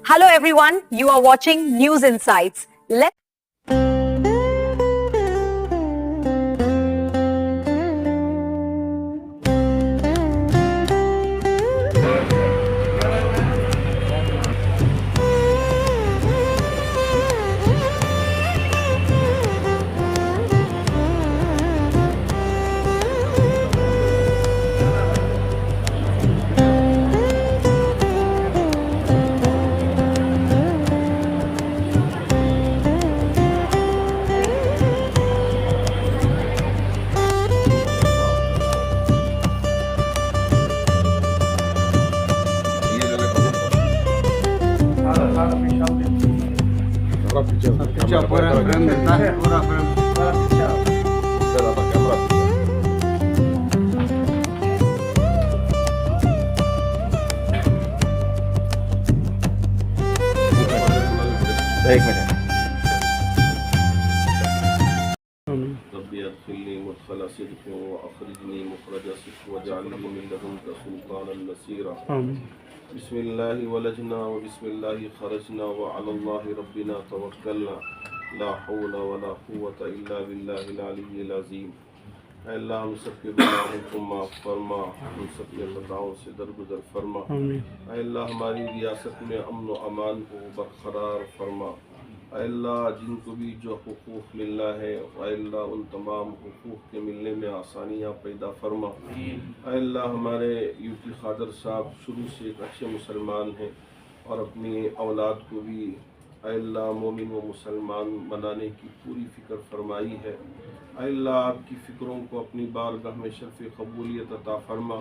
Hello everyone, you are watching News Insights. Let's एक minute ربي أدخلني مدخل صدق وأخرجني مخرج صدق واجعلني من لدنك سلطانا نصيرا بسم الله ولجنا وبسم الله خرجنا وعلى الله ربنا توكلنا لا حول ولا قوة إلا بالله العلي العظيم. اے اللہ ہم سب کے گناہوں کو معاف فرما، ہم سب کے خطاؤں سے درگزر فرما. اے اللہ ہماری ریاست میں امن و امان کو برقرار فرما. اے اللہ جن کو بھی جو حقوق ملنا ہے اے اللہ ان تمام حقوق کے ملنے میں آسانیاں پیدا فرما. اے اللہ ہمارے یوٹی قادر صاحب شروع سے ایک اچھے مسلمان ہیں اور اپنی اولاد کو بھی اے اللہ مومن و مسلمان بنانے کی پوری فکر فرمائی ہے. اے اللہ آپ کی فکروں کو اپنی بارگاہ میں شرف قبولیت عطا فرما.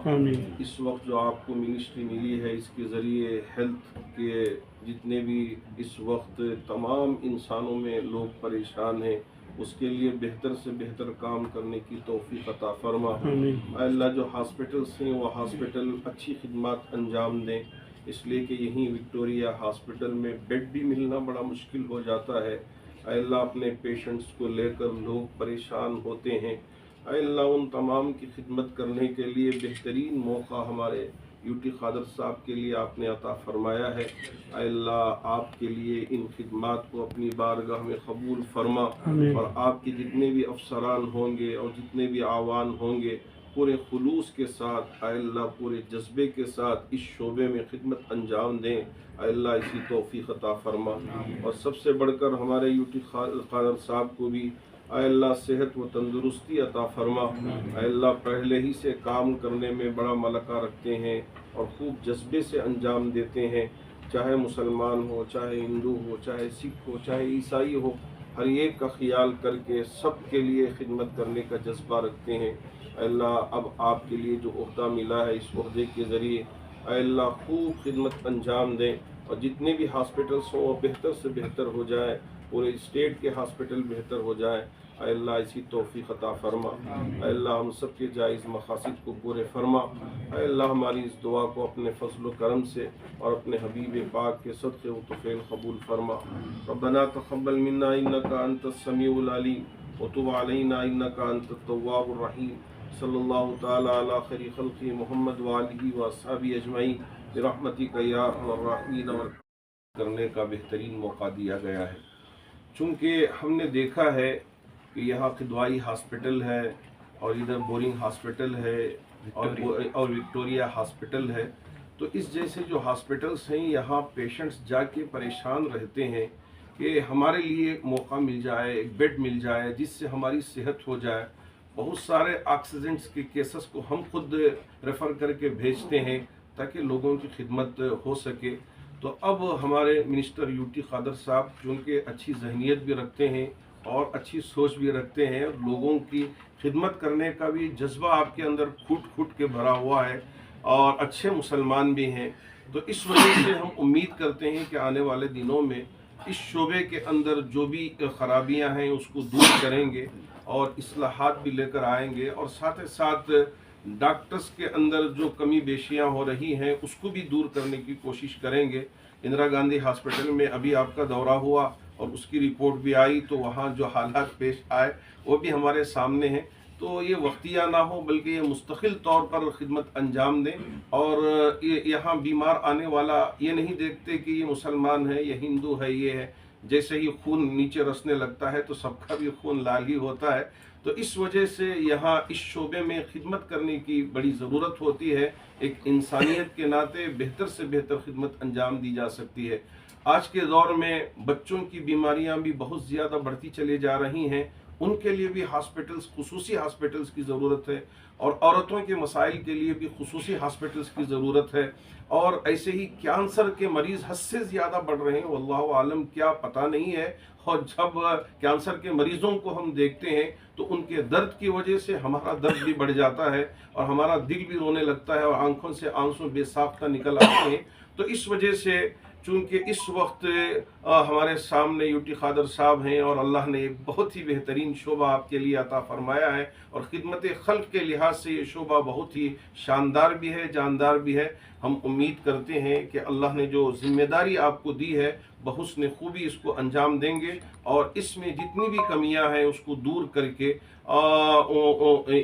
اس وقت جو آپ کو منسٹری ملی ہے اس کے ذریعے ہیلتھ کے جتنے بھی اس وقت تمام انسانوں میں لوگ پریشان ہیں اس کے لیے بہتر سے بہتر کام کرنے کی توفیق عطا فرما. اے اللہ جو ہاسپٹلس ہیں وہ ہاسپٹل اچھی خدمات انجام دیں، اس لیے کہ یہیں وکٹوریا ہاسپٹل میں بیڈ بھی ملنا بڑا مشکل ہو جاتا ہے. اے اللہ اپنے پیشنٹس کو لے کر لوگ پریشان ہوتے ہیں. اے اللہ ان تمام کی خدمت کرنے کے لیے بہترین موقع ہمارے یوٹی قادر صاحب کے لیے آپ نے عطا فرمایا ہے. اے اللہ آپ کے لیے ان خدمات کو اپنی بارگاہ میں قبول فرما اور آپ کے جتنے بھی افسران ہوں گے اور جتنے بھی آوان ہوں گے پورے خلوص کے ساتھ اے اللہ پورے جذبے کے ساتھ اس شعبے میں خدمت انجام دیں. اے اللہ اسی توفیق عطا فرما. اور سب سے بڑھ کر ہمارے یوٹی قادر صاحب کو بھی اے اللہ صحت و تندرستی عطا فرما. اے اللہ پہلے ہی سے کام کرنے میں بڑا ملکہ رکھتے ہیں اور خوب جذبے سے انجام دیتے ہیں، چاہے مسلمان ہو، چاہے ہندو ہو، چاہے سکھ ہو، چاہے عیسائی ہو، ہر ایک کا خیال کر کے سب کے لیے خدمت کرنے کا جذبہ رکھتے ہیں. اے اللہ اب آپ کے لیے جو عہدہ ملا ہے اس عہدے کے ذریعے اے اللہ خوب خدمت انجام دیں اور جتنے بھی ہاسپٹلس ہوں وہ بہتر سے بہتر ہو جائے، پورے اسٹیٹ کے ہاسپٹل بہتر ہو جائے. اے اللہ اسی توفیق عطا فرما. اے اللہ ہم سب کے جائز مقاصد کو پورے فرما. اے اللہ ہماری اس دعا کو اپنے فضل و کرم سے اور اپنے حبیب پاک کے صدقے و طفیل قبول فرما. ربنا تقبل منا انک انت السمیع العلیم وتب علینا انک انت التواب الرحیم. صلی اللہ تعالی علی خیر خلق محمد وآلہ واصحابہ اجمعین برحمتک یا ارحم الراحمین. کرنے کا بہترین موقع دیا گیا ہے چونکہ ہم نے دیکھا ہے کہ یہاں قدوائی ہاسپٹل ہے اور ادھر بورنگ ہاسپٹل ہے اور وکٹوریا ہاسپٹل ہے. تو اس جیسے جو ہاسپٹلس ہیں یہاں پیشنٹس جا کے پریشان رہتے ہیں کہ ہمارے لیے موقع مل جائے، ایک بیڈ مل جائے جس سے ہماری صحت ہو جائے. بہت سارے آکسیڈنٹس کے کیسز کو ہم خود ریفر کر کے بھیجتے ہیں تاکہ لوگوں کی خدمت ہو سکے. تو اب ہمارے منسٹر یوٹی قادر صاحب چونکہ اچھی ذہنیت بھی رکھتے ہیں اور اچھی سوچ بھی رکھتے ہیں، لوگوں کی خدمت کرنے کا بھی جذبہ آپ کے اندر کھوٹ کے بھرا ہوا ہے اور اچھے مسلمان بھی ہیں. تو اس وجہ سے ہم امید کرتے ہیں کہ آنے والے دنوں میں اس شعبے کے اندر جو بھی خرابیاں ہیں اس کو دور کریں گے اور اصلاحات بھی لے کر آئیں گے اور ساتھ ساتھ ڈاکٹرز کے اندر جو کمی بیشیاں ہو رہی ہیں اس کو بھی دور کرنے کی کوشش کریں گے. اندرا گاندھی ہاسپٹل میں ابھی آپ کا دورہ ہوا اور اس کی رپورٹ بھی آئی تو وہاں جو حالات پیش آئے وہ بھی ہمارے سامنے ہیں. तो ये वक्तिया ना हो बल्कि ये मुस्तकिल तौर पर खिदमत अंजाम दें। और यहाँ बीमार आने वाला ये नहीं देखते कि ये मुसलमान है, ये हिंदू है, ये है। जैसे ही खून नीचे रसने लगता है तो सबका भी खून लाल ही होता है। तो इस वजह से यहाँ इस शोबे में खिदमत करने की बड़ी ज़रूरत होती है। एक इंसानियत के नाते बेहतर से बेहतर खिदमत अंजाम दी जा सकती है। आज के दौर में बच्चों की बीमारियां भी बहुत ज़्यादा बढ़ती चली जा रही हैं, उनके लिए भी हॉस्पिटल्स, खुसूसी हॉस्पिटल्स की ज़रूरत है। और औरतों के मसाइल के लिए भी खुसूसी हॉस्पिटल्स की ज़रूरत है। और ऐसे ही कैंसर के मरीज़ हद से ज़्यादा बढ़ रहे हैं, वल्लाहु आलम क्या पता नहीं है। और जब कैंसर के मरीज़ों को हम देखते हैं तो उनके दर्द की वजह से हमारा दर्द भी बढ़ जाता है और हमारा दिल भी रोने लगता है और आंखों से आंसू बेसाख्ता निकल आते हैं। तो इस वजह से चूँकि इस वक्त हमारे सामने यूटी खादर साहब हैं और अल्लाह ने एक बहुत ही बेहतरीन शोबा आपके लिए अता फरमाया है और ख़िदमत खल्क़ के लिहाज से ये शोबा बहुत ही शानदार भी है, जानदार भी है। हम उम्मीद करते हैं कि अल्लाह ने जो ज़िम्मेदारी आपको दी है बहुस्न खूबी इसको अंजाम देंगे और इसमें जितनी भी कमियां हैं उसको दूर करके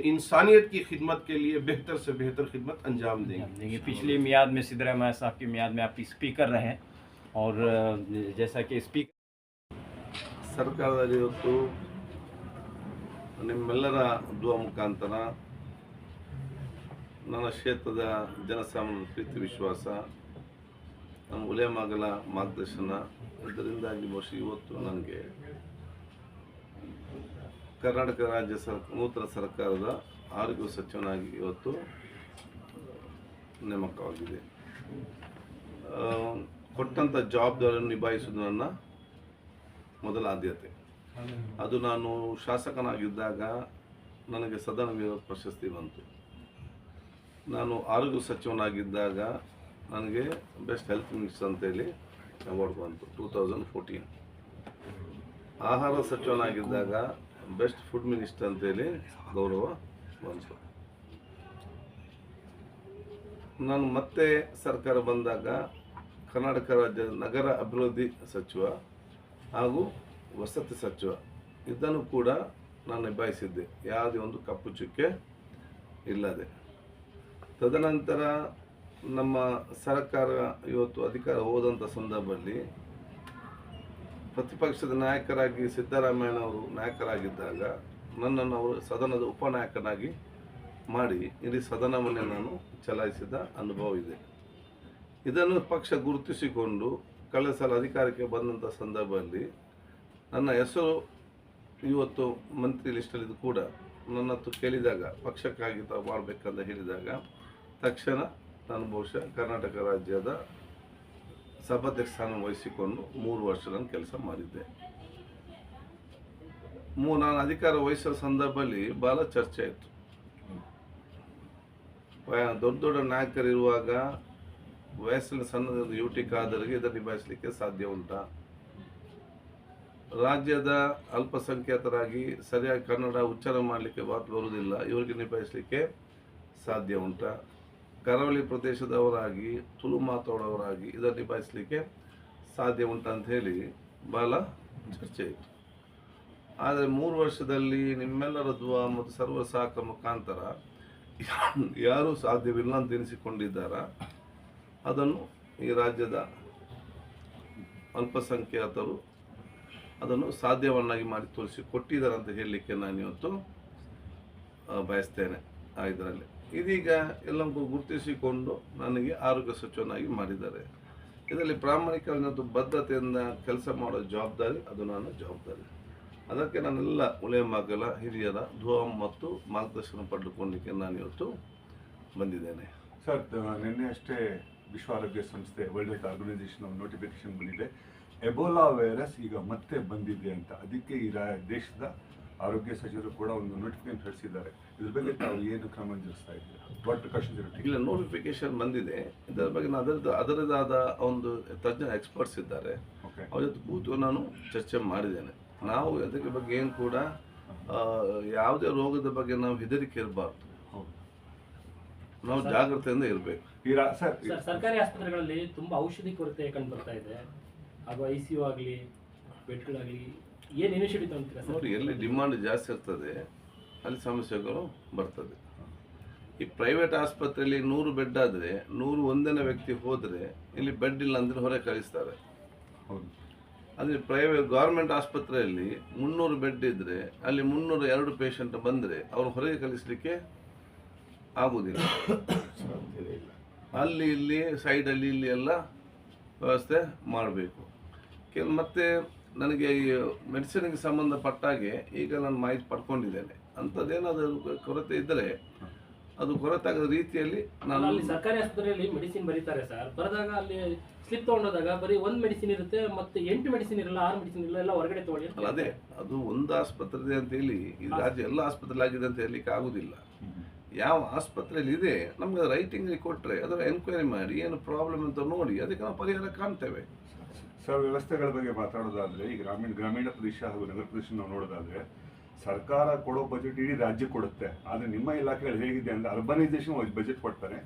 इंसानियत की खिदमत के लिए बेहतर से बेहतर खिदमत अंजाम देंगे। पिछली मियाद में सिद्दीक़ रहमान साहब की मियाद में आप स्पीकर रहे और जैसा कि स्पीकर ಸರ್ಕಾರದಲ್ಲಿ ಇವತ್ತು ನಿಮ್ಮೆಲ್ಲರ ದುವಾ ಮುಖಾಂತರ ನನ್ನ ಕ್ಷೇತ್ರದ ಜನಸಾಮಾನ್ಯರ ಪ್ರೀತಿ ವಿಶ್ವಾಸ, ನಮ್ಮ ಉಲೇಮಾಗಳ ಮಾರ್ಗದರ್ಶನ, ಇದರಿಂದಾಗಿ ಬಹುಶಃ ಇವತ್ತು ನನಗೆ ಕರ್ನಾಟಕ ರಾಜ್ಯ ನೂತನ ಸರ್ಕಾರದ ಆರೋಗ್ಯ ಸಚಿವನಾಗಿ ಇವತ್ತು ನೇಮಕವಾಗಿದೆ. ಕೊಟ್ಟಂಥ ಜವಾಬ್ದಾರಿಯನ್ನು ನಿಭಾಯಿಸುವುದು ನನ್ನ ಮೊದಲ ಆದ್ಯತೆ. ಅದು ನಾನು ಶಾಸಕನಾಗಿದ್ದಾಗ ನನಗೆ ಸದನ ವೀರ ಪ್ರಶಸ್ತಿ ಬಂತು. ನಾನು ಆರೋಗ್ಯ ಸಚಿವನಾಗಿದ್ದಾಗ ನನಗೆ ಬೆಸ್ಟ್ ಹೆಲ್ತ್ ಮಿನಿಸ್ಟರ್ ಅಂತೇಳಿ ಅವಾರ್ಡ್ ಬಂತು 2014. ಆಹಾರ ಸಚಿವನಾಗಿದ್ದಾಗ ಬೆಸ್ಟ್ ಫುಡ್ ಮಿನಿಸ್ಟರ್ ಅಂತೇಳಿ ಗೌರವ ಬಂತು. ನಾನು ಮತ್ತೆ ಸರ್ಕಾರ ಬಂದಾಗ ಕರ್ನಾಟಕ ರಾಜ್ಯ ನಗರ ಅಭಿವೃದ್ಧಿ ಸಚಿವ ಹಾಗೂ ವಸತಿ ಸಚಿವ ಇದನ್ನು ಕೂಡ ನಾನು ನಿಭಾಯಿಸಿದ್ದೆ, ಯಾವುದೇ ಒಂದು ಕಪ್ಪು ಚುಕ್ಕೆ ಇಲ್ಲದೆ. ತದನಂತರ ನಮ್ಮ ಸರ್ಕಾರ ಇವತ್ತು ಅಧಿಕಾರ ಹೋದಂಥ ಸಂದರ್ಭದಲ್ಲಿ ಪ್ರತಿಪಕ್ಷದ ನಾಯಕರಾಗಿ ಸಿದ್ದರಾಮಯ್ಯನವರು ನಾಯಕರಾಗಿದ್ದಾಗ ನನ್ನನ್ನು ಅವರು ಸದನದ ಉಪನಾಯಕನಾಗಿ ಮಾಡಿ ಇಡೀ ಸದನವನ್ನೇ ನಾನು ಚಲಾಯಿಸಿದ ಅನುಭವ ಇದೆ. ಇದನ್ನು ಪಕ್ಷ ಗುರುತಿಸಿಕೊಂಡು ಕಳೆದ ಸಲ ಅಧಿಕಾರಕ್ಕೆ ಬಂದಂಥ ಸಂದರ್ಭದಲ್ಲಿ ನನ್ನ ಹೆಸರು ಇವತ್ತು ಮಂತ್ರಿ ಲಿಸ್ಟಲ್ಲಿದ್ದು ಕೂಡ ನನ್ನ ಹತ್ತು ಕೇಳಿದಾಗ ಪಕ್ಷಕ್ಕಾಗಿ ತಾವು ಮಾಡಬೇಕಂತ ಹೇಳಿದಾಗ ತಕ್ಷಣ ನಾನು ಬಹುಶಃ ಕರ್ನಾಟಕ ರಾಜ್ಯದ ಸಭಾಧ್ಯಕ್ಷ ಸ್ಥಾನ ವಹಿಸಿಕೊಂಡು 3 ವರ್ಷ ನಾನು ಕೆಲಸ ಮಾಡಿದ್ದೆ. ನಾನು ಅಧಿಕಾರ ವಹಿಸೋ ಸಂದರ್ಭದಲ್ಲಿ ಭಾಳ ಚರ್ಚೆ ಆಯಿತು. ದೊಡ್ಡ ದೊಡ್ಡ ನಾಯಕರಿರುವಾಗ ವಯಸ್ಸಿನ ಸಣ್ಣದ ಯುಟಿ ಖಾದರ್ಗೆ ಇದನ್ನು ನಿಭಾಯಿಸಲಿಕ್ಕೆ ಸಾಧ್ಯ ಉಂಟಾ? ರಾಜ್ಯದ ಅಲ್ಪಸಂಖ್ಯಾತರಾಗಿ ಸರಿಯಾಗಿ ಕನ್ನಡ ಉಚ್ಚಾರ ಮಾಡಲಿಕ್ಕೆ ಮಾತು ಬರುವುದಿಲ್ಲ, ಇವರಿಗೆ ನಿಭಾಯಿಸಲಿಕ್ಕೆ ಸಾಧ್ಯ ಉಂಟಾ? ಕರಾವಳಿ ಪ್ರದೇಶದವರಾಗಿ ತುಳು ಮಾತಾಡೋರಾಗಿ ಇದನ್ನು ನಿಭಾಯಿಸಲಿಕ್ಕೆ ಸಾಧ್ಯ ಉಂಟಾ ಅಂತ ಹೇಳಿ ಭಾಳ ಚರ್ಚೆ ಇತ್ತು. ಆದರೆ 3 ವರ್ಷದಲ್ಲಿ ನಿಮ್ಮೆಲ್ಲರ ದುವಾ ಮತ್ತು ಸರ್ವ ಸಹಕಾರ ಮುಖಾಂತರ ಯಾರೂ ಸಾಧ್ಯವಿಲ್ಲ ಅಂತ ಎನಿಸಿಕೊಂಡಿದ್ದಾರ ಅದನ್ನು ಈ ರಾಜ್ಯದ ಅಲ್ಪಸಂಖ್ಯಾತರು ಅದನ್ನು ಸಾಧ್ಯವನ್ನಾಗಿ ಮಾಡಿ ತೋರಿಸಿಕೊಟ್ಟಿದ್ದಾರೆ ಅಂತ ಹೇಳಲಿಕ್ಕೆ ನಾನು ಇವತ್ತು ಬಯಸ್ತೇನೆ. ಇದರಲ್ಲಿ ಇದೀಗ ಎಲ್ಲವೂ ಗುರುತಿಸಿಕೊಂಡು ನನಗೆ ಆರೋಗ್ಯ ಸಚಿವನಾಗಿ ಮಾಡಿದ್ದಾರೆ. ಇದರಲ್ಲಿ ಪ್ರಾಮಾಣಿಕವಾಗಿ ಬದ್ಧತೆಯಿಂದ ಕೆಲಸ ಮಾಡೋ ಜವಾಬ್ದಾರಿ ಅದು ನನ್ನ ಜವಾಬ್ದಾರಿ. ಅದಕ್ಕೆ ನಾನೆಲ್ಲ ಉಲೇಮಾಗಳ ಹಿರಿಯರ ದುವಾ ಮತ್ತು ಮಾರ್ಗದರ್ಶನ ಪಡೆದುಕೊಳ್ಳಲಿಕ್ಕೆ ನಾನು ಇವತ್ತು ಬಂದಿದ್ದೇನೆ. ಸರ್, ನಿನ್ನೆ ಅಷ್ಟೇ ವಿಶ್ವ ಆರೋಗ್ಯ ಸಂಸ್ಥೆ ವರ್ಲ್ಡ್ ಹೆಲ್ತ್ ಆರ್ಗನೈಸೇಷನ್ ನೋಟಿಫಿಕೇಶನ್ ಬಂದಿದೆ, ಎಬೋಲಾ ವೈರಸ್ ಈಗ ಮತ್ತೆ ಬಂದಿದೆ ಅಂತ. ಅದಕ್ಕೆ ಈ ದೇಶದ ಆರೋಗ್ಯ ಸಚಿವರು ಕೂಡ ಒಂದು ನೋಟಿಫಿಕೇಶನ್ ಹೊರಡಿಸಿದ್ದಾರೆ. ಇದ್ರ ಬಗ್ಗೆ ತಾವು ಏನು ಕ್ರಮ ಜರುಗಿಸ್ತಾ ಇದ್ದೀರಾ? ವಾಟ್ ಪ್ರಿಕಾಷನ್ಸ್ ಇರುತ್ತೆ? ಇಲ್ಲ, ನೋಟಿಫಿಕೇಶನ್ ಬಂದಿದೆ. ಇದರ ಬಗ್ಗೆ ಅದರದಾದ ಒಂದು ತಜ್ಞ ಎಕ್ಸ್ಪರ್ಟ್ಸ್ ಇದ್ದಾರೆ, ಅವ್ರ ಜೊತೆ ಕೂತು ನಾನು ಚರ್ಚೆ ಮಾಡಿದ್ದೇನೆ. ನಾವು ಅದಕ್ಕೆ ಬಗ್ಗೆ ಏನು ಕೂಡ ಯಾವುದೇ ರೋಗದ ಬಗ್ಗೆ ನಾವು ಹೆದರಿಕೆ ಇರಬಾರ್ದು, ನಾವು ಜಾಗ್ರತೆಯಿಂದ ಇರಬೇಕು. ಸರ್ಕಾರಿ ಆಸ್ಪತ್ರೆಗಳಲ್ಲಿ ತುಂಬಾ ಔಷಧಿ ಕೊರತೆ ಕಂಡು ಬರ್ತಾ ಇದೆ, ಹಾಗೂ ICU ಆಗಲಿ ಬೆಡ್ಗಳಾಗಲಿ, ಏನು ಇನಿಷಿಯೇಟಿವ್ ತಗೊಂತೀರಾ? ನೋಡಿ, ಎಲ್ಲಿ ಡಿಮಾಂಡ್ ಜಾಸ್ತಿ ಇರ್ತದೆ ಅಲ್ಲಿ ಸಮಸ್ಯೆಗಳು ಬರ್ತದೆ. ಈ ಪ್ರೈವೇಟ್ ಆಸ್ಪತ್ರೆಯಲ್ಲಿ 100 ಬೆಡ್ ಆದರೆ 101ನೇ ವ್ಯಕ್ತಿ ಹೋದರೆ ಇಲ್ಲಿ ಬೆಡ್ ಇಲ್ಲ ಅಂದರೆ ಹೊರಗೆ ಕಳಿಸ್ತಾರೆ. ಹೌದು. ಅದೇ ಪ್ರೈವೇಟ್ ಗೌರ್ಮೆಂಟ್ ಆಸ್ಪತ್ರೆಯಲ್ಲಿ 300 ಬೆಡ್ ಇದ್ದರೆ ಅಲ್ಲಿ 302 ಪೇಷಂಟ್ ಬಂದರೆ ಅವರು ಹೊರಗೆ ಕಳಿಸಲಿಕ್ಕೆ ಆಗುವುದಿಲ್ಲ. ಅಲ್ಲಿ ಇಲ್ಲಿ ಸೈಡಲ್ಲಿ ಇಲ್ಲಿ ಎಲ್ಲ ವ್ಯವಸ್ಥೆ ಮಾಡಬೇಕು. ಮತ್ತೆ ನನಗೆ ಈ ಮೆಡಿಸಿನ್ಗೆ ಸಂಬಂಧಪಟ್ಟಾಗೆ ಈಗ ನಾನು ಮಾಹಿತಿ ಪಡ್ಕೊಂಡಿದ್ದೇನೆ. ಅಂಥದ್ದೇನಾದರೂ ಕೊರತೆ ಇದ್ದರೆ ಅದು ಕೊರತೆ ಆಗದ ರೀತಿಯಲ್ಲಿ ನಾನು ಅಲ್ಲಿ ಸರ್ಕಾರಿ ಆಸ್ಪತ್ರೆಯಲ್ಲಿ ಮೆಡಿಸಿನ್ ಬರೀತಾರೆ ಸರ್. ಬರೆದಾಗ ಅಲ್ಲಿ ಸ್ಲಿಪ್ ತೊಗೊಂಡೋದಾಗ ಬರೀ ಒಂದು ಮೆಡಿಸಿನ್ ಇರುತ್ತೆ, ಮತ್ತೆ 8 ಮೆಡಿಸಿನ್ ಇರಲ್ಲ, 6 ಮೆಡಿಸಿನ್ ಇರಲ್ಲ, ಎಲ್ಲ ಹೊರಗಡೆ ತೊಗೊಳ್ಳಿ. ಅಲ್ಲ, ಅದೇ ಅದು ಒಂದು ಆಸ್ಪತ್ರೆ ಅಂತ ಹೇಳಿ ಈ ರಾಜ್ಯ ಎಲ್ಲ ಆಸ್ಪತ್ರೆ ಆಗಿದೆ ಅಂತ ಹೇಳಲಿಕ್ಕೆ ಆಗುದಿಲ್ಲ. ಯಾವ ಆಸ್ಪತ್ರೆಯಲ್ಲಿ ಇದೆ ನಮ್ಗೆ ರೈಟಿಂಗ್ ಕೊಟ್ಟರೆ ಅದರ ಎನ್ಕ್ವೈರಿ ಮಾಡಿ ಏನು ಪ್ರಾಬ್ಲಮ್ ಅಂತ ನೋಡಿ ಅದಕ್ಕೆ ನಾವು ಪರಿಹಾರ ಕಾಣ್ತೇವೆ. ಸರ್, ವ್ಯವಸ್ಥೆಗಳ ಬಗ್ಗೆ ಮಾತಾಡೋದಾದ್ರೆ ಈ ಗ್ರಾಮೀಣ ಪ್ರದೇಶ ಹಾಗೂ ನಗರ ಪ್ರದೇಶ ನಾವು ನೋಡೋದಾದ್ರೆ ಸರ್ಕಾರ ಕೊಡೋ ಬಜೆಟ್ ಇಡೀ ರಾಜ್ಯ ಕೊಡುತ್ತೆ. ಆದರೆ ನಿಮ್ಮ ಇಲಾಖೆಗಳು ಹೇಗಿದೆ ಅಂದರೆ ಅರ್ಬನೈಸೇಷನ್ ಬಜೆಟ್ ಕೊಡ್ತಾರೆ.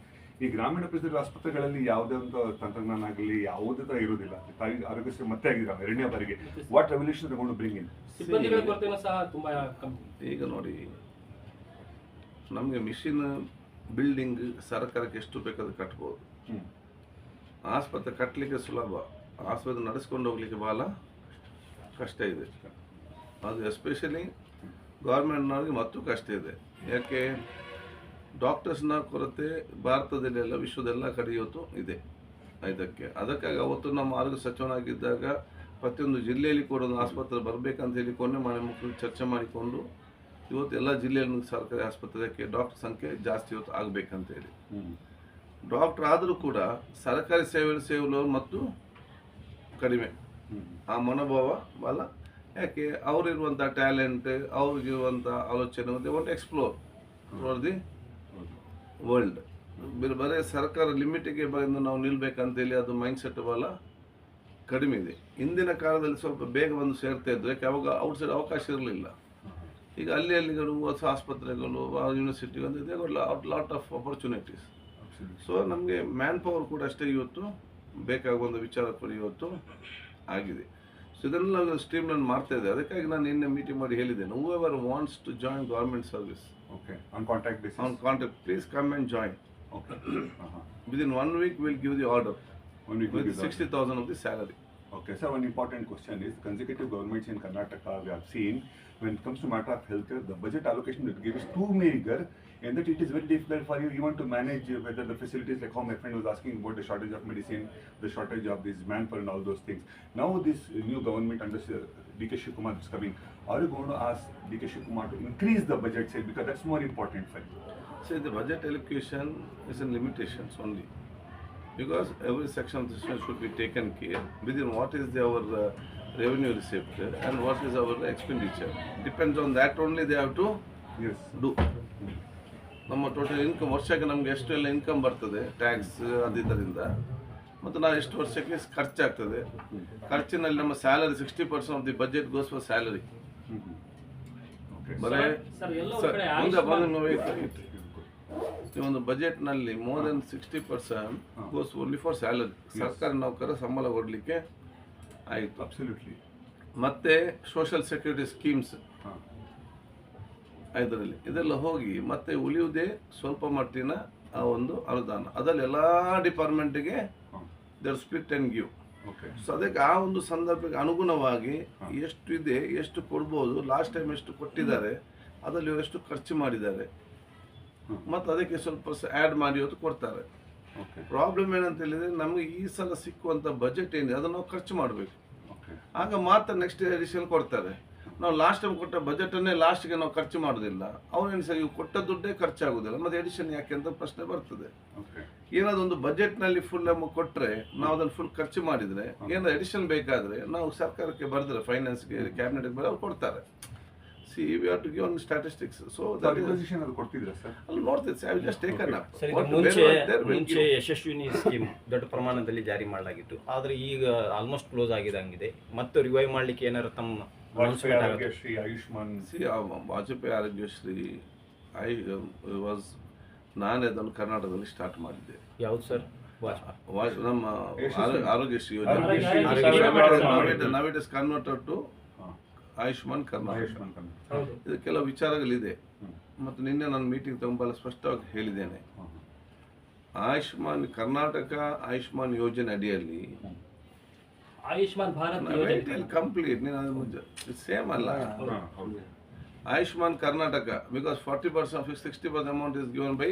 ಈ ಗ್ರಾಮೀಣ ಪ್ರದೇಶದ ಆಸ್ಪತ್ರೆಗಳಲ್ಲಿ ಯಾವುದೇ ಒಂದು ತಂತ್ರಜ್ಞಾನ ಆಗಲಿ ಯಾವುದೇ ಥರ ಇರೋದಿಲ್ಲ. ತಾಯಿ ಆರೋಗ್ಯಶ್ರೀ ಮತ್ತೆ ಆಗಿದ್ದಾರೆ 2ನೇ ಬಾರಿಗೆ. ವಾಟ್ ರೆವಲ್ಯೂಷನ್ ತಗೊಂಡು ಬ್ರಿಂಗ್ ಇನ್? ಸಿಬ್ಬಂದಿಗಳ ಕೊರತೆನೂ ಸಹ ತುಂಬಾ ಕಮ್ಮಿ. ಈಗ ನೋಡಿ, ನಮಗೆ ಮಿಷಿನ್ ಬಿಲ್ಡಿಂಗ್ ಸರ್ಕಾರಕ್ಕೆ ಎಷ್ಟು ಬೇಕಾದ್ರೆ ಕಟ್ಬೋದು. ಆಸ್ಪತ್ರೆ ಕಟ್ಟಲಿಕ್ಕೆ ಸುಲಭ, ಆಸ್ಪತ್ರೆ ನಡೆಸ್ಕೊಂಡು ಹೋಗ್ಲಿಕ್ಕೆ ಭಾಳ ಕಷ್ಟ ಇದೆ. ಅದು ಎಸ್ಪೆಷಲಿ ಗೌರ್ಮೆಂಟ್ನವ್ರಿಗೆ ಮತ್ತು ಕಷ್ಟ ಇದೆ. ಯಾಕೆ ಡಾಕ್ಟರ್ಸ್ನ ಕೊರತೆ ಭಾರತದಲ್ಲೆಲ್ಲ ವಿಶ್ವದೆಲ್ಲ ಕಡೆ ಇವತ್ತು ಇದೆ. ಅದಕ್ಕಾಗಿ ಅವತ್ತು ನಮ್ಮ ಆರೋಗ್ಯ ಸಚಿವನಾಗಿದ್ದಾಗ ಪ್ರತಿಯೊಂದು ಜಿಲ್ಲೆಯಲ್ಲಿ ಕೂಡ ಒಂದು ಆಸ್ಪತ್ರೆ ಬರಬೇಕಂತ ಹೇಳಿ ಕೊನೆ ಮನೆ ಮಕ್ಕಳು ಚರ್ಚೆ ಮಾಡಿಕೊಂಡು ಇವತ್ತು ಎಲ್ಲ ಜಿಲ್ಲೆಯಲ್ಲಿ ಸರ್ಕಾರಿ ಆಸ್ಪತ್ರೆಗೆ ಡಾಕ್ಟರ್ ಸಂಖ್ಯೆ ಜಾಸ್ತಿ ಇವತ್ತು ಆಗಬೇಕಂತೇಳಿ. ಡಾಕ್ಟರ್ ಆದರೂ ಕೂಡ ಸರ್ಕಾರಿ ಸೇವೆಗಳು ಮತ್ತು ಕಡಿಮೆ. ಆ ಮನೋಭಾವ ಭಾಳ, ಯಾಕೆ ಅವರಿರುವಂಥ ಟ್ಯಾಲೆಂಟ್, ಅವ್ರಿಗಿರುವಂಥ ಆಲೋಚನೆ they want explore for the world. ಬರೀ ಸರ್ಕಾರ ಲಿಮಿಟಿಗೆ ಬಂದು ನಾವು ನಿಲ್ಬೇಕಂತೇಳಿ ಅದು ಮೈಂಡ್ಸೆಟ್ ಭಾಳ ಕಡಿಮೆ ಇದೆ. ಇಂದಿನ ಕಾಲದಲ್ಲಿ ಸ್ವಲ್ಪ ಬೇಗ ಬಂದು ಸೇರ್ತಾ ಇದ್ರು, ಯಾಕೆ ಅವಾಗ ಔಟ್ಸೈಡ್ ಅವಕಾಶ ಇರಲಿಲ್ಲ. ಈಗ ಅಲ್ಲಿಗಳು ಹೊಸ ಆಸ್ಪತ್ರೆಗಳು university they lot of opportunities. So ನಮಗೆ ಮ್ಯಾನ್ ಪವರ್ ಕೂಡ ಅಷ್ಟೇ ಇವತ್ತು ಬೇಕಾಗುವಂಥ ವಿಚಾರ ಕೂಡ ಇವತ್ತು ಆಗಿದೆ. ಸೊ ಇದನ್ನೆಲ್ಲ ಸ್ಟ್ರೀಮ್ ಲೈನ್ ಮಾಡ್ತಾ ಇದೆ. ಅದಕ್ಕಾಗಿ ನಾನು ನಿನ್ನೆ ಮೀಟಿಂಗ್ ಮಾಡಿ ಹೇಳಿದ್ದೇನೆ, whoever wants to join government service on contact please come and join. Within 1 week we'll give the order with 60,000 of the salary. Okay, sir, one important question is consecutive governments in Karnataka we have seen when it comes to matter of healthcare, the budget allocation that gives is too meager, and that it is very difficult for you even to manage whether the facilities, like how my friend was asking about the shortage of medicine, the shortage of this manpower and all those things. Now this new government under D.K. Shivakumar is coming. Are you going to ask D.K. Shivakumar to increase the budget, say, because that's more important for you? See, the budget allocation is in limitations only, because every section of the system should be taken care within what is our revenue receipt and what is our expenditure. Depends on that only they have to do. ನಮ್ಮ total income ವರ್ಷಕ್ಕೆ ನಮಗೆ ಎಷ್ಟೆಲ್ಲ income ಬರ್ತದೆ tax ಅದರಿಂದ, ಮತ್ತು ನಾವು ಎಷ್ಟು ವರ್ಷಕ್ಕೆ ಖರ್ಚಾಗ್ತದೆ. ಖರ್ಚಿನಲ್ಲಿ ನಮ್ಮ salary 60% of the budget goes for salary. ಬರೇ ಈ ಒಂದು ಬಜೆಟ್ನಲ್ಲಿ more than 60% goes only for salary. ಸರ್ಕಾರಿ ನೌಕರ ಸಂಬಳ ಕೊಡಲಿಕ್ಕೆ ಆಯಿತು. Absolutely. ಮತ್ತು ಸೋಷಿಯಲ್ ಸೆಕ್ಯೂರಿಟಿ ಸ್ಕೀಮ್ಸ್ ಇದೆಲ್ಲ ಹೋಗಿ ಮತ್ತೆ ಉಳಿಯುವುದೇ ಸ್ವಲ್ಪ ಮಟ್ಟಿನ ಆ ಒಂದು ಅನುದಾನ. ಅದರಲ್ಲಿ ಎಲ್ಲ ಡಿಪಾರ್ಟ್ಮೆಂಟಿಗೆ there split and give. So ಅದಕ್ಕೆ ಆ ಒಂದು ಸಂದರ್ಭಕ್ಕೆ ಅನುಗುಣವಾಗಿ ಎಷ್ಟು ಇದೆ, ಎಷ್ಟು ಕೊಡ್ಬೋದು, ಲಾಸ್ಟ್ ಟೈಮ್ ಎಷ್ಟು ಕೊಟ್ಟಿದ್ದಾರೆ, ಅದರಲ್ಲಿ ಎಷ್ಟು ಖರ್ಚು ಮಾಡಿದ್ದಾರೆ, ಮತ್ತು ಅದಕ್ಕೆ ಸ್ವಲ್ಪ ಆ್ಯಡ್ ಮಾಡಿ ಇವತ್ತು ಕೊಡ್ತಾರೆ. ಪ್ರಾಬ್ಲಮ್ ಏನಂತ ಹೇಳಿದರೆ ನಮಗೆ ಈ ಸಲ ಸಿಕ್ಕುವಂಥ ಬಜೆಟ್ ಏನಿದೆ ಅದನ್ನು ನಾವು ಖರ್ಚು ಮಾಡಬೇಕು. ಆಗ ಮಾತ್ರ ನೆಕ್ಸ್ಟ್ ಎಡಿಷನ್ ಕೊಡ್ತಾರೆ. ನಾವು ಲಾಸ್ಟ್ ಟೈಮ್ ಕೊಟ್ಟ ಬಜೆಟನ್ನೇ ಲಾಸ್ಟ್ಗೆ ನಾವು ಖರ್ಚು ಮಾಡೋದಿಲ್ಲ, ಅವ್ರೇನು ಸರಿ ಕೊಟ್ಟ ದುಡ್ಡೇ ಖರ್ಚಾಗೋದಿಲ್ಲ, ಮತ್ತು ಎಡಿಷನ್ ಯಾಕೆ ಅಂತ ಪ್ರಶ್ನೆ ಬರ್ತದೆ. ಏನಾದ್ರು ಒಂದು ಬಜೆಟ್ನಲ್ಲಿ ಫುಲ್ ಅಮೌಂಟ್ ಕೊಟ್ಟರೆ ನಾವು ಅದನ್ನು ಫುಲ್ ಖರ್ಚು ಮಾಡಿದರೆ ಏನಾದ್ರು ಎಡಿಷನ್ ಬೇಕಾದರೆ ನಾವು ಸರ್ಕಾರಕ್ಕೆ ಬರೆದ್ರೆ ಫೈನಾನ್ಸ್ಗೆ ಕ್ಯಾಬಿನೆಟ್ಗೆ ಬರೋ ಅವ್ರು ಕೊಡ್ತಾರೆ. See we have to give on statistics. So that is ಅದು ಕೊಡ್ತಿದ್ರೆ ಸರ್ ಅಲ್ಲಿ ನೋಡ್ತಿದ್ದೆ sir, I will just take on up. ಮುಂಚೆ ಯಶಸ್ವಿನಿ ಸ್ಕೀಮ್ ದೊಡ್ಡ ಪ್ರಮಾಣದಲ್ಲಿ ಜಾರಿ ಮಾಡಲಾಗಿತ್ತು, ಆದರೆ ಈಗ ಆಲ್ಮೋಸ್ಟ್ ಕ್ಲೋಸ್ ಆಗಿದಂಗಿದೆ. ಮತ್ತೆ ರಿವೈವ್ ಮಾಡಲಿಕ್ಕೆ ಏನಾದ್ರು ತಮ್ಮ ಆರೋಗ್ಯಶ್ರೀ, ಆಯುಷ್ಮಾನ್, ವಾಜಪೇಯಿ ಆರೋಗ್ಯಶ್ರೀ ವಾಸ್ ನಾನೇ ಅದನ್ನು ಕರ್ನಾಟಕದಲ್ಲಿ ಸ್ಟಾರ್ಟ್ ಮಾಡಿದ್ದೆ. ಯಾವುದು ಸರ್? ನಮ್ಮ ಆರೋಗ್ಯಶ್ರೀ ಯೋಜನೆ. Now it is converted to Ayushman Karnataka. Ayushman Karnataka. ಹೌದು. ಇದು ಕೆಲವು ವಿಚಾರಗಳಿದೆ ಮತ್ತು ನಿನ್ನೆ ನಾನು ಮೀಟಿಂಗ್ ತುಂಬ ಸ್ಪಷ್ಟವಾಗಿ ಹೇಳಿದ್ದೇನೆ. ಆಯುಷ್ಮಾನ್ ಕರ್ನಾಟಕ ಆಯುಷ್ಮಾನ್ ಯೋಜನೆ ಅಡಿಯಲ್ಲಿ ಆಯುಷ್ಮಾನ್ ಭಾರತ್ ಯೋಜನೆ ಕಂಪ್ಲೀಟ್ ಸೇಮ್ ಅಲ್ಲ. Ayushman Karnataka because 40% 60% amount is given by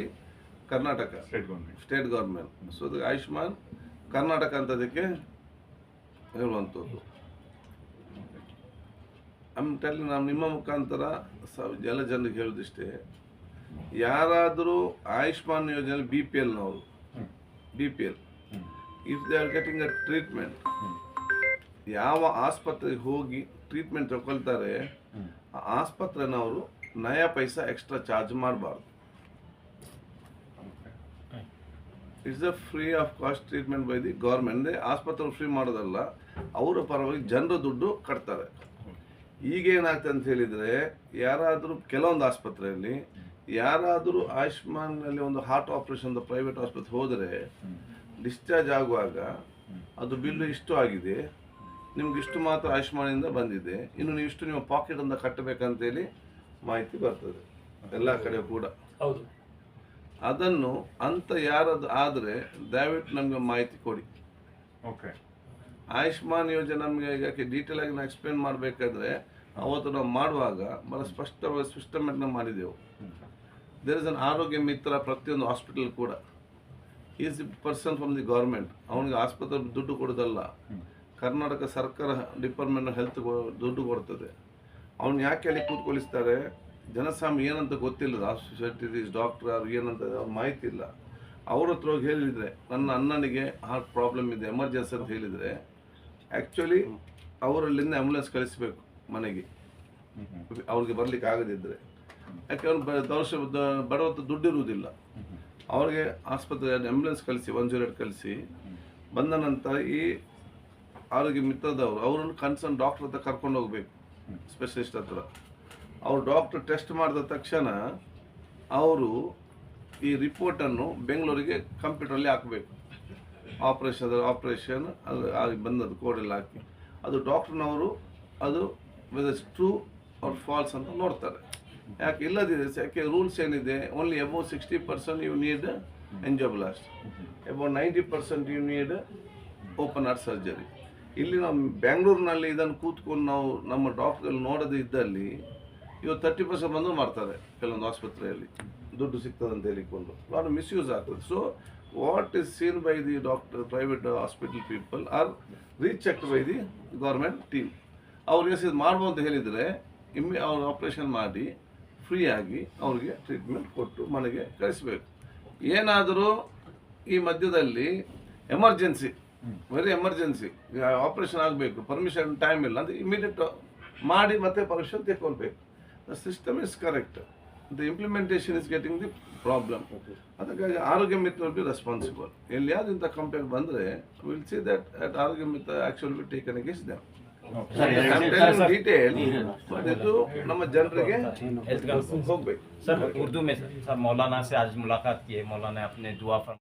Karnataka state government. So Ayushman Karnataka ಅಂತ ಅದಕ್ಕೆ ಹೇಳುವಂಥದ್ದು. ಟೆಲ್ಲಿ ನಾವು ನಿಮ್ಮ ಮುಖಾಂತರ ಎಲ್ಲ ಜನರಿಗೆ ಹೇಳೋದಿಷ್ಟೇ, ಯಾರಾದರೂ ಆಯುಷ್ಮಾನ್ ಯೋಜನೆ BPLನವರು BPL if they are getting a treatment, ಯಾವ ಆಸ್ಪತ್ರೆಗೆ ಹೋಗಿ ಟ್ರೀಟ್ಮೆಂಟ್ ತಗೊಳ್ತಾರೆ ಆ ಆಸ್ಪತ್ರೆನವರು ನಯಾ ಪೈಸಾ ಎಕ್ಸ್ಟ್ರಾ ಚಾರ್ಜ್ ಮಾಡಬಾರ್ದು. It's a free of cost treatment by the government. ಆಸ್ಪತ್ರೆ ಫ್ರೀ ಮಾಡೋದಲ್ಲ, ಅವರ ಪರವಾಗಿ ಜನರು ದುಡ್ಡು ಕಟ್ತಾರೆ. ಈಗೇನಾಗ್ತದೆ ಅಂತ ಹೇಳಿದರೆ, ಯಾರಾದರೂ ಕೆಲವೊಂದು ಆಸ್ಪತ್ರೆಯಲ್ಲಿ ಯಾರಾದರೂ ಆಯುಷ್ಮಾನ್ನಲ್ಲಿ ಒಂದು ಹಾರ್ಟ್ ಆಪರೇಷನ್ ಪ್ರೈವೇಟ್ ಆಸ್ಪತ್ರೆ ಹೋದರೆ ಡಿಸ್ಚಾರ್ಜ್ ಆಗುವಾಗ ಅದು ಬಿಲ್ಲು ಇಷ್ಟು ಆಗಿದೆ, ನಿಮ್ಗೆ ಇಷ್ಟು ಮಾತ್ರ ಆಯುಷ್ಮಾನಿಂದ ಬಂದಿದೆ, ಇನ್ನು ನೀವು ಇಷ್ಟು ನಿಮ್ಮ ಪಾಕೆಟಿಂದ ಕಟ್ಟಬೇಕಂತೇಳಿ ಮಾಹಿತಿ ಬರ್ತದೆ ಎಲ್ಲ ಕಡೆ ಕೂಡ. ಹೌದು. ಅದನ್ನು ಅಂತ ಯಾರದು ಆದರೆ ದಯವಿಟ್ಟು ನಮಗೆ ಮಾಹಿತಿ ಕೊಡಿ. ಓಕೆ. ಆಯುಷ್ಮಾನ್ ಯೋಜನೆ ನಮಗೆ ಯಾಕೆ ಡೀಟೇಲ್ ಆಗಿ ನಾವು ಎಕ್ಸ್ಪ್ಲೇನ್ ಮಾಡಬೇಕಾದ್ರೆ ಅವತ್ತು ನಾವು ಮಾಡುವಾಗ ಬಹಳ ಸ್ಪಷ್ಟವಾಗಿ ಸಿಸ್ಟಮೆಟಿಕ್ ಮಾಡಿದೆವು. ದೇರ್ ಇಸ್ ಅನ್ ಆರೋಗ್ಯ ಮಿತ್ರ ಪ್ರತಿಯೊಂದು ಹಾಸ್ಪಿಟಲ್ ಕೂಡ is the person from the government. ಅವನಿಗೆ ಆಸ್ಪತ್ರೆ ದುಡ್ಡು ಕೊಡೋದಲ್ಲ, ಕರ್ನಾಟಕ ಸರ್ಕಾರ ಡಿಪಾರ್ಟ್ಮೆಂಟ್ ಹೆಲ್ತ್ ದುಡ್ಡು ಕೊಡ್ತದೆ. ಅವ್ನು ಯಾಕೆ ಅಲ್ಲಿ ಕೂತ್ಕೊಳಿಸ್ತಾರೆ, ಜನಸಾಮಾನ್ಯ ಏನಂತ ಗೊತ್ತಿಲ್ಲ, ಡಾಕ್ಟರ್ ಅವ್ರು ಏನಂತ ಅವ್ರ ಮಾಹಿತಿ ಇಲ್ಲ. ಅವ್ರ ಹತ್ರ ಹೋಗಿ ಹೇಳಿದರೆ ನನ್ನ ಅಣ್ಣನಿಗೆ ಹಾರ್ಟ್ ಪ್ರಾಬ್ಲಮ್ ಇದೆ ಎಮರ್ಜೆನ್ಸಿ ಅಂತ ಹೇಳಿದರೆ ಆ್ಯಕ್ಚುಲಿ ಅವರಲ್ಲಿಂದ ಆ್ಯಂಬುಲೆನ್ಸ್ ಕಳಿಸ್ಬೇಕು ಮನೆಗೆ, ಅವ್ರಿಗೆ ಬರಲಿಕ್ಕೆ ಆಗದಿದ್ದರೆ. ಯಾಕೆ ಅವ್ನು ಬಡವತ್ತು ದುಡ್ಡು ಇರುವುದಿಲ್ಲ. ಅವ್ರಿಗೆ ಆಸ್ಪತ್ರೆ ಆ್ಯಂಬುಲೆನ್ಸ್ ಕಳಿಸಿ 108 ಕಳಿಸಿ ಬಂದ ನಂತರ ಈ ಆರೋಗ್ಯ ಮಿತ್ರದವರು ಅವರನ್ನು ಕನ್ಸರ್ನ್ ಡಾಕ್ಟರ್ ಹತ್ರ ಕರ್ಕೊಂಡು ಹೋಗಬೇಕು, ಸ್ಪೆಷಲಿಸ್ಟ್ ಹತ್ರ. ಅವ್ರು ಡಾಕ್ಟರ್ ಟೆಸ್ಟ್ ಮಾಡಿದ ತಕ್ಷಣ ಅವರು ಈ ರಿಪೋರ್ಟನ್ನು ಬೆಂಗಳೂರಿಗೆ ಕಂಪ್ಯೂಟರಲ್ಲಿ ಹಾಕಬೇಕು. ಆಪ್ರೇಷನ್ ಅದು ಆಗಿ ಬಂದದ್ದು ಕೋಡೆಲ್ಲ ಹಾಕಿ ಅದು ಡಾಕ್ಟ್ರನವರು ಅದು ವೆದರ್ ಟ್ರೂ ಆರ್ ಫಾಲ್ಸ್ ಅಂತ ನೋಡ್ತಾರೆ. ಯಾಕೆ ಇಲ್ಲದಿದೆ, ಯಾಕೆ ರೂಲ್ಸ್ ಏನಿದೆ, only above 60% you need angioplasty, above 90% you need open heart surgery. ಇಲ್ಲಿ ನಾವು ಬೆಂಗಳೂರಿನಲ್ಲಿ ಇದನ್ನು ಕೂತ್ಕೊಂಡು ನಾವು ನಮ್ಮ ಡಾಕ್ಟರ್ ನೋಡೋದು ಇದ್ದಲ್ಲಿ ಇವತ್ತು 30% ಬಂದು ಮಾಡ್ತಾರೆ ಕೆಲವೊಂದು ಆಸ್ಪತ್ರೆಯಲ್ಲಿ, ದುಡ್ಡು ಸಿಗ್ತದೆ ಅಂತ ಹೇಳಿಕೊಂಡು ಭಾಳ ಮಿಸ್ಯೂಸ್ ಆಗ್ತದೆ. So what is seen by the doctor private hospital people are rechecked by the government team. ಅವ್ರಿಗೆ ಇದು ಮಾಡ್ಬೋದು ಅಂತ ಹೇಳಿದರೆ ಅವ್ರು ಆಪ್ರೇಷನ್ ಮಾಡಿ ಫ್ರೀಯಾಗಿ ಅವ್ರಿಗೆ ಟ್ರೀಟ್ಮೆಂಟ್ ಕೊಟ್ಟು ಮನೆಗೆ ಕಳಿಸ್ಬೇಕು. ಏನಾದರೂ ಈ ಮಧ್ಯದಲ್ಲಿ ಎಮರ್ಜೆನ್ಸಿ, ವೆರಿ ಎಮರ್ಜೆನ್ಸಿ ಆಪ್ರೇಷನ್ ಆಗಬೇಕು, ಪರ್ಮಿಷನ್ ಟೈಮ್ ಇಲ್ಲ ಅಂತ ಇಮಿಡಿಯೇಟ್ ಮಾಡಿ ಮತ್ತೆ ಪರ್ಮಿಷನ್ ತೆಕ್ಕೊಳ್ಬೇಕು. The system is correct, the implementation is getting the problem. ಅದಕ್ಕಾಗಿ ಆರೋಗ್ಯ ಮಿತ್ರ ವಿಲ್ ಬಿ ರೆಸ್ಪಾನ್ಸಿಬಲ್. ಎಲ್ಲಿಯಾದ್ರೂ ಇಂಥ ಕಂಪ್ಲೇಂಟ್ ಬಂದರೆ will see that at Arogya Mitra action will taken against them. Detail ನಮ್ಮ ಜನರಿಗೆ ಹೋಗಬೇಕು. सर उर्दू में सर मौलाना से आज मुलाकात की है, मौलाना ने अपने दुआ